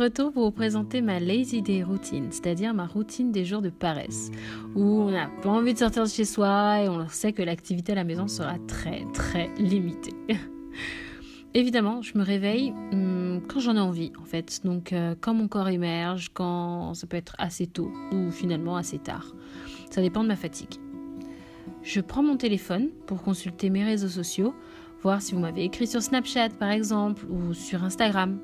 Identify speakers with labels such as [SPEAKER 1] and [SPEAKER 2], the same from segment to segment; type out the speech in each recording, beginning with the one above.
[SPEAKER 1] retour pour vous présenter ma Lazy Day routine, c'est-à-dire ma routine des jours de paresse, où on n'a pas envie de sortir de chez soi et on sait que l'activité à la maison sera très très limitée. Évidemment, je me réveille quand j'en ai envie en fait, donc quand mon corps émerge, quand ça peut être assez tôt ou finalement assez tard. Ça dépend de ma fatigue. Je prends mon téléphone pour consulter mes réseaux sociaux, voir si vous m'avez écrit sur Snapchat par exemple ou sur Instagram.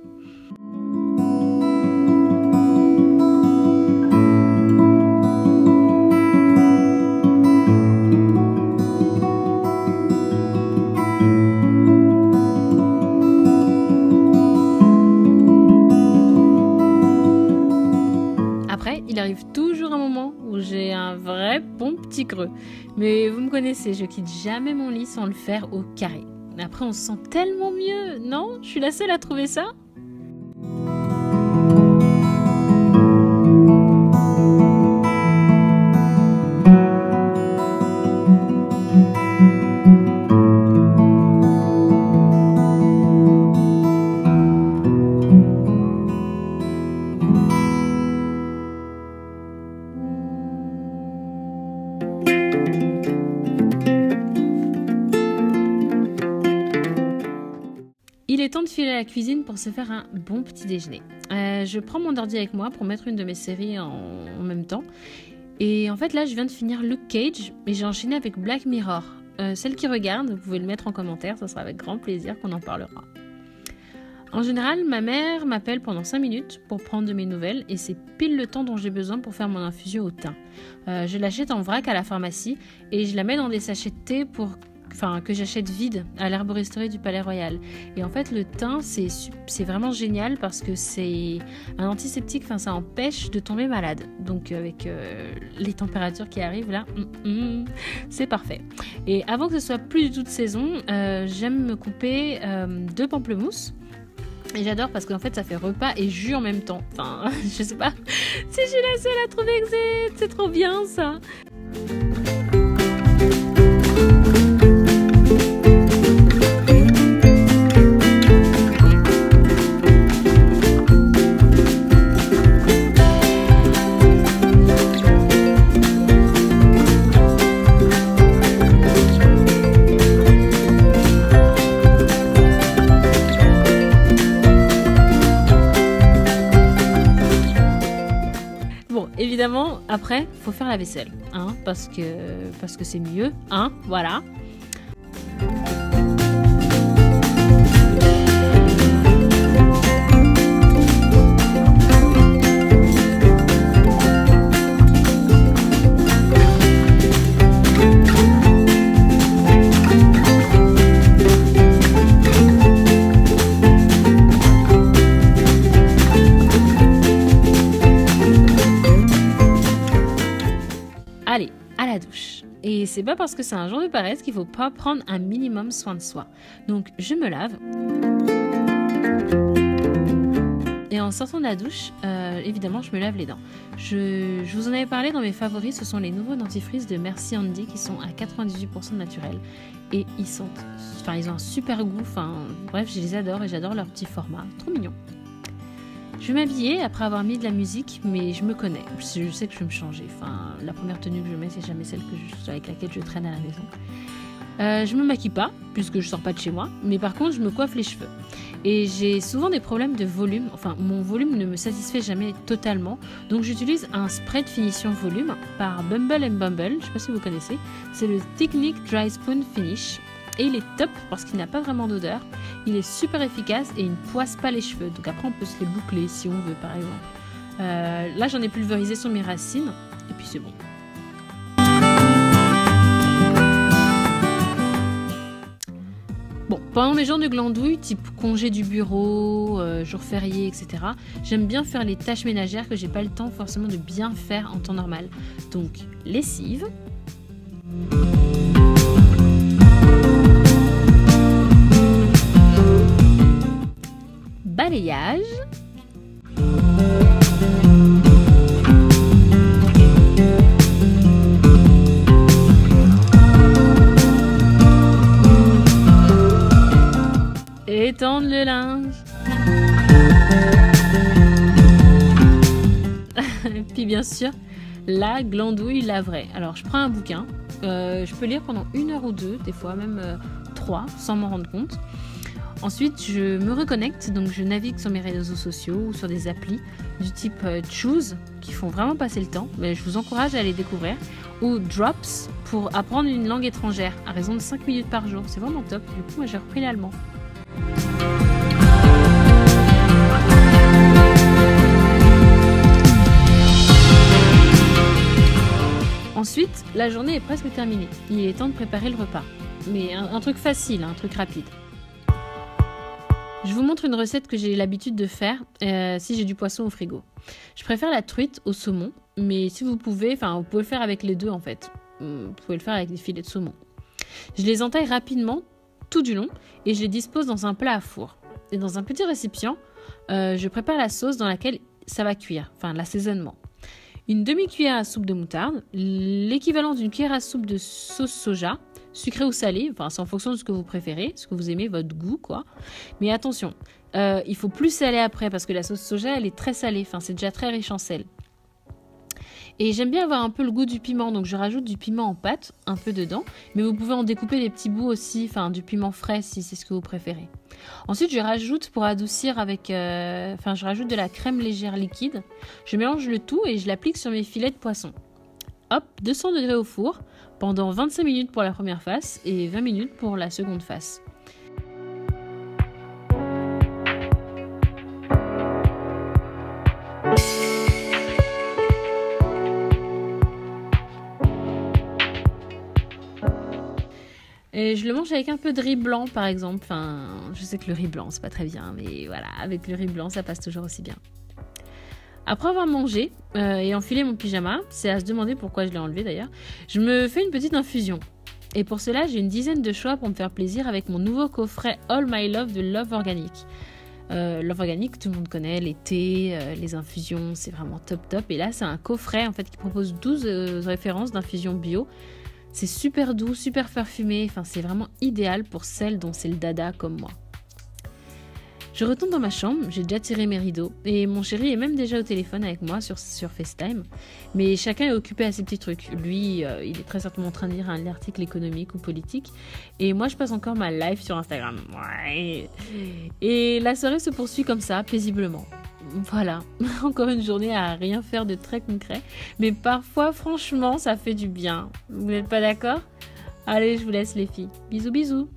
[SPEAKER 1] Après, il arrive toujours un moment où j'ai un vrai bon petit creux. Mais vous me connaissez, je quitte jamais mon lit sans le faire au carré. Après, on se sent tellement mieux, non? Je suis la seule à trouver ça? Il est temps de filer à la cuisine pour se faire un bon petit déjeuner. Je prends mon ordi avec moi pour mettre une de mes séries en même temps. Et en fait là je viens de finir Luke Cage et j'ai enchaîné avec Black Mirror. Celle qui regarde, vous pouvez le mettre en commentaire, ça sera avec grand plaisir qu'on en parlera. En général, ma mère m'appelle pendant 5 minutes pour prendre de mes nouvelles et c'est pile le temps dont j'ai besoin pour faire mon infusion au thym. Je l'achète en vrac à la pharmacie et je la mets dans des sachets de thé que j'achète vide à l'herboristerie du Palais Royal. Et en fait, le thym, c'est vraiment génial parce que c'est un antiseptique, ça empêche de tomber malade. Donc avec les températures qui arrivent là, c'est parfait. Et avant que ce soit plus du tout de saison, j'aime me couper 2 pamplemousses. Et j'adore parce qu'en fait ça fait repas et jus en même temps. Je sais pas si je suis la seule à trouver que c'est trop bien ça. Évidemment, après, faut faire la vaisselle, parce que c'est mieux, voilà. Allez, à la douche. Et c'est pas parce que c'est un jour de paresse qu'il faut pas prendre un minimum soin de soi. Donc je me lave. Et en sortant de la douche, évidemment je me lave les dents. Je vous en avais parlé dans mes favoris, ce sont les nouveaux dentifrices de Merci Handy qui sont à 98% naturels. Et ils ont un super goût, bref je les adore et j'adore leur petit format, trop mignon. Je vais m'habiller après avoir mis de la musique, mais je me connais. Je sais que je vais me changer. La première tenue que je mets, c'est jamais celle avec laquelle je traîne à la maison. Je me maquille pas, puisque je sors pas de chez moi. Mais par contre, je me coiffe les cheveux. Et j'ai souvent des problèmes de volume. Mon volume ne me satisfait jamais totalement. Donc j'utilise un spray de finition volume par Bumble & Bumble. Je sais pas si vous connaissez. C'est le Technique Dry Spoon Finish. Et il est top parce qu'il n'a pas vraiment d'odeur. Il est super efficace et il ne poisse pas les cheveux. Donc après on peut se les boucler si on veut par exemple. Là j'en ai pulvérisé sur mes racines et puis c'est bon. Bon, pendant mes jours de glandouille, type congé du bureau, jours fériés, etc., j'aime bien faire les tâches ménagères que j'ai pas le temps forcément de bien faire en temps normal. Donc lessive. Balayage. Étendre le linge. et bien sûr, la glandouille, la vraie. Alors, je prends un bouquin, je peux lire pendant 1 heure ou 2, des fois même 3, sans m'en rendre compte. Ensuite, je me reconnecte, donc je navigue sur mes réseaux sociaux ou sur des applis du type Choose, qui font vraiment passer le temps, mais je vous encourage à les découvrir, ou Drops, pour apprendre une langue étrangère, à raison de 5 minutes par jour. C'est vraiment top, du coup, moi j'ai repris l'allemand. Ensuite, la journée est presque terminée. Il est temps de préparer le repas. Mais un truc facile, un truc rapide. Je vous montre une recette que j'ai l'habitude de faire si j'ai du poisson au frigo. Je préfère la truite au saumon, mais si vous pouvez, vous pouvez le faire avec les deux en fait. Vous pouvez le faire avec des filets de saumon. Je les entaille rapidement, tout du long, et je les dispose dans un plat à four. Et dans un petit récipient, je prépare la sauce dans laquelle ça va cuire, l'assaisonnement. Une demi-cuillère à soupe de moutarde, l'équivalent d'une cuillère à soupe de sauce soja, sucré ou salé, c'est en fonction de ce que vous préférez, ce que vous aimez, votre goût, quoi. Mais attention, il faut plus saler après parce que la sauce soja, elle est très salée, c'est déjà très riche en sel. Et j'aime bien avoir un peu le goût du piment, donc je rajoute du piment en pâte, un peu dedans, mais vous pouvez en découper des petits bouts aussi, du piment frais si c'est ce que vous préférez. Ensuite, je rajoute pour adoucir je rajoute de la crème légère liquide. Je mélange le tout et je l'applique sur mes filets de poisson. Hop, 200 degrés au four pendant 25 minutes pour la première face et 20 minutes pour la seconde face. Et je le mange avec un peu de riz blanc par exemple. Je sais que le riz blanc c'est pas très bien, mais voilà, avec le riz blanc ça passe toujours aussi bien. Après avoir mangé et enfilé mon pyjama, c'est à se demander pourquoi je l'ai enlevé d'ailleurs, je me fais une petite infusion. Et pour cela, j'ai une dizaine de choix pour me faire plaisir avec mon nouveau coffret All My Love de Love Organic. Love Organic, tout le monde connaît, les thés, les infusions, c'est vraiment top top. Et là, c'est un coffret en fait qui propose 12 références d'infusions bio. C'est super doux, super parfumé, c'est vraiment idéal pour celles dont c'est le dada comme moi. Je retourne dans ma chambre, j'ai déjà tiré mes rideaux et mon chéri est même déjà au téléphone avec moi sur FaceTime. Mais chacun est occupé à ses petits trucs. Lui, il est très certainement en train de lire un article économique ou politique. Et moi, je passe encore ma live sur Instagram. Ouais. Et la soirée se poursuit comme ça, paisiblement. Voilà, encore une journée à rien faire de très concret. Mais parfois, franchement, ça fait du bien. Vous n'êtes pas d'accord ? Allez, je vous laisse les filles. Bisous, bisous.